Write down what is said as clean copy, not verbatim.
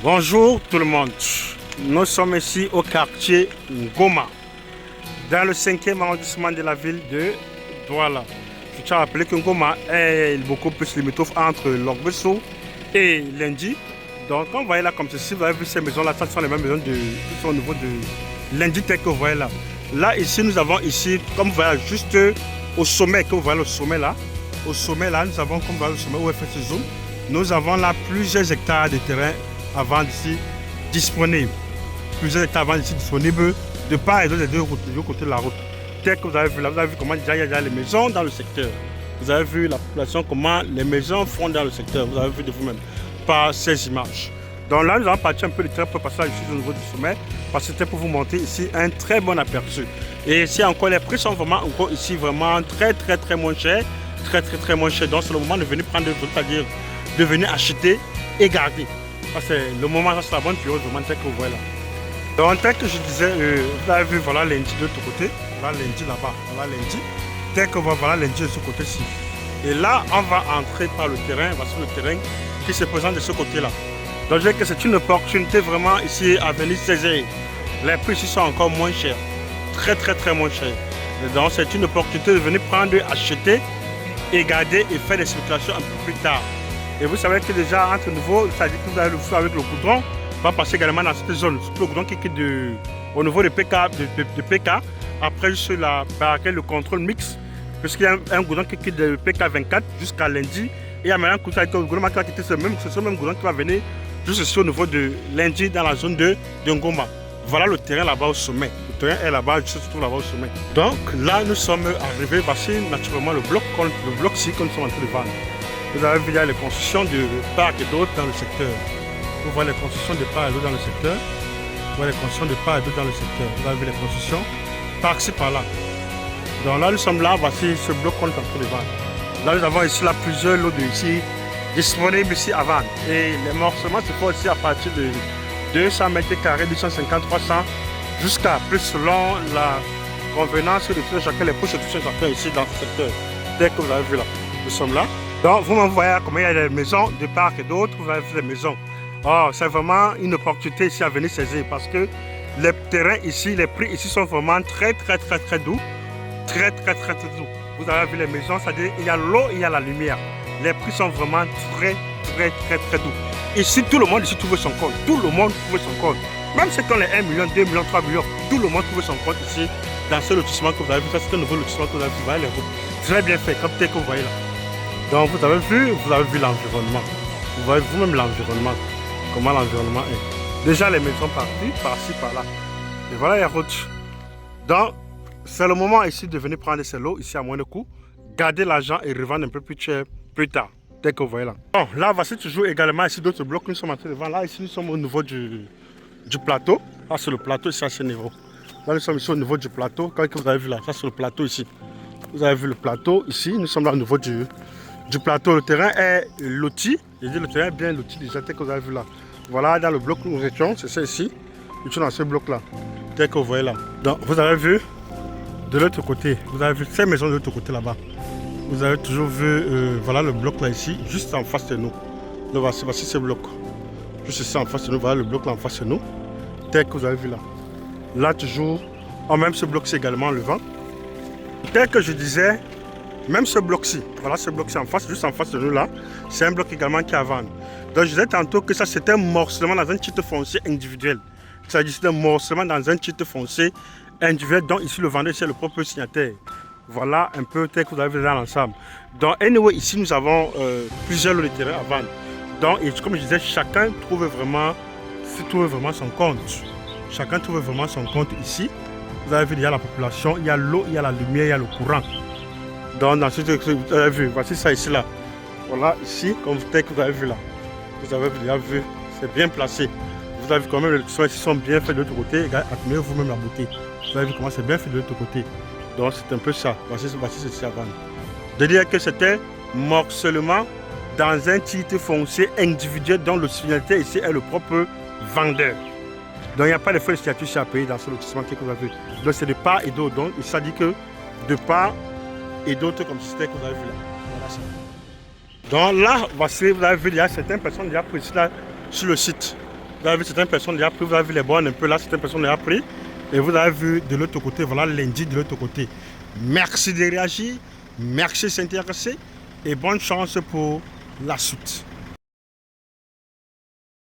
Bonjour tout le monde, nous sommes ici au quartier Ngoma, dans le 5e arrondissement de la ville de Douala. Je tiens à rappeler que Ngoma est beaucoup plus limitrophe entre Logbesso et Lendi. Donc quand vous voyez là comme ceci, vous avez vu ces maisons là, ça sont les mêmes maisons qui sont au niveau de Lendi tel que vous voyez là. Là ici nous avons ici, comme vous voyez juste au sommet, que vous voyez le sommet là, au sommet là nous avons comme vous voyez le sommet où est fait ce zoom, nous avons là plusieurs hectares de terrain à vendre ici disponibles. Plusieurs hectares à vendre ici disponibles de part et d'autre des deux côtés de la route. Tel que vous avez vu là, vous avez vu comment déjà il y a les maisons dans le secteur. Vous avez vu la population, comment les maisons font dans le secteur. Vous avez vu de vous-même par ces images. Donc là, nous allons partir un peu du terrain pour passer ici au niveau du sommet, parce que c'était pour vous montrer ici un très bon aperçu. Et ici encore, les prix sont vraiment encore ici vraiment très moins chers, très moins chers. Donc c'est le moment de venir prendre, c'est-à-dire de venir acheter et garder. C'est le moment, c'est la bonne période vraiment tel que vous voyez là. Donc tel que je disais, vous avez vu voilà Lendi de l'autre côté, voilà Lendi là-bas, voilà Lendi. Tel que voilà Lendi de ce côté-ci. Et là, on va entrer par le terrain, voici le terrain qui se présente de ce côté-là. Donc je dirais que c'est une opportunité vraiment ici à venir saisir. Les prix ici sont encore moins chers, très moins chers. Et donc c'est une opportunité de venir prendre, acheter et garder et faire des spéculations un peu plus tard. Et vous savez que déjà entre nouveau, c'est-à-dire que vous avez le feu avec le goudron, va passer également dans cette zone. C'est le goudron qui quitte au niveau de PK, après juste la barrière, le contrôle mix, puisqu'il y a un goudron qui quitte de PK24 jusqu'à lundi. Et il y a maintenant un goudron qui va quitter ce même goudron qui va venir juste ici au niveau de lundi dans la zone de Ngoma. Voilà le terrain là-bas au sommet. Le terrain est là-bas, juste se trouve là-bas au sommet. Donc là, nous sommes arrivés, voici naturellement le bloc-ci que nous sommes en train de vendre. Vous avez vu, il y a les constructions de part et d'autre dans le secteur. Vous voyez les constructions de part et d'autre dans le secteur. Vous voyez les constructions de part et d'autre dans le secteur. Vous avez vu les constructions par-ci, par-là. Donc là, nous sommes là, voici ce bloc qu'on est en train de vendre. Là, nous avons ici là, plusieurs lots ici disponibles ici à vendre. Et les morcements se font aussi à partir de 200 mètres carrés, 250, 300, jusqu'à plus selon la convenance de tout chacun, les poches de tout chacun ici dans ce secteur. Dès que vous avez vu là, nous sommes là. Donc vous voyez comment il y a des maisons de part et d'autre, vous avez vu les maisons. Oh, c'est vraiment une opportunité ici à venir saisir parce que les terrains ici, les prix ici sont vraiment très doux. Très doux. Vous avez vu les maisons, c'est-à-dire il y a l'eau, il y a la lumière. Les prix sont vraiment très doux. Ici, tout le monde ici trouve son compte. Tout le monde trouve son compte. Même ceux qui ont les 1 million, 2 millions, 3 millions, tout le monde trouve son compte ici dans ce lotissement que vous avez vu. Ça, c'est un nouveau lotissement que vous avez vu. Vous voyez les routes. Très bien fait, comme tel que vous voyez là. Donc vous avez vu l'environnement. Vous voyez vous-même l'environnement, comment l'environnement est. Déjà les maisons parties, par-ci, par-là. Et voilà les routes. Donc c'est le moment ici de venir prendre ces lots ici à moins de coût, garder l'argent et revendre un peu plus cher plus tard. Dès que vous voyez là. Bon, là voici toujours également ici d'autres blocs que nous sommes en train de vendre. Là ici nous sommes au niveau du plateau. Là c'est le plateau ici à ce niveau. Là nous sommes ici au niveau du plateau. Quand vous avez vu là, ça c'est le plateau ici. Vous avez vu le plateau ici. Nous sommes là au niveau du plateau. Le terrain est loti. Je dis le terrain est bien loti déjà tel que vous avez vu là. Voilà dans le bloc où nous étions, c'est ça ici. Nous sommes dans ce bloc là. Tel que vous voyez là. Donc vous avez vu de l'autre côté. Vous avez vu ces maisons de l'autre côté là-bas. Vous avez toujours vu voilà le bloc là ici, juste en face de nous. Donc voici ce bloc. Juste ici en face de nous, voilà le bloc là en face de nous. Tel que vous avez vu là. Là toujours, même ce bloc-ci également le vent. Tel que je disais, même ce bloc-ci, voilà ce bloc-ci en face, juste en face de nous là, c'est un bloc également qui est à vendre. Donc je disais tantôt que ça c'était un morcellement dans un titre foncier individuel. C'est-à-dire c'est un morcellement dans un titre foncier individuel dont ici le vendeur c'est le propre signataire. Voilà un peu tel que vous avez vu dans l'ensemble. Donc anyway, ici nous avons plusieurs lots de terrain à vendre. Donc et comme je disais, chacun trouve vraiment son compte. Chacun trouve vraiment son compte ici. Vous avez vu, il y a la population, il y a l'eau, il y a la lumière, il y a le courant. Donc dans ce que vous avez vu, voici ça ici là. Voilà ici, comme tel que vous avez vu là. Vous avez déjà vu, c'est bien placé. Vous avez vu comment les soins ici sont bien faits de l'autre côté. Admirez vous-même la beauté. Vous avez vu comment c'est bien fait de l'autre côté. Donc c'est un peu ça. Voici ceci à vendre. De dire que c'était morcellement dans un titre foncier individuel dont le signataire ici est le propre vendeur. Donc il n'y a pas de frais de signature ici à payer dans ce lotissement que vous avez vu. Donc c'est de part et d'autre. Donc il s'agit que de part et d'autres comme c'était que vous avez vu là. Voilà ça. Donc là, voici, vous avez vu, il y a certaines personnes déjà prises là sur le site. Vous avez vu certaines personnes déjà pris, vous avez vu les bornes un peu là, certaines personnes déjà pris. Et vous avez vu de l'autre côté, voilà l'indice de l'autre côté. Merci de réagir, merci de s'intéresser et bonne chance pour la suite.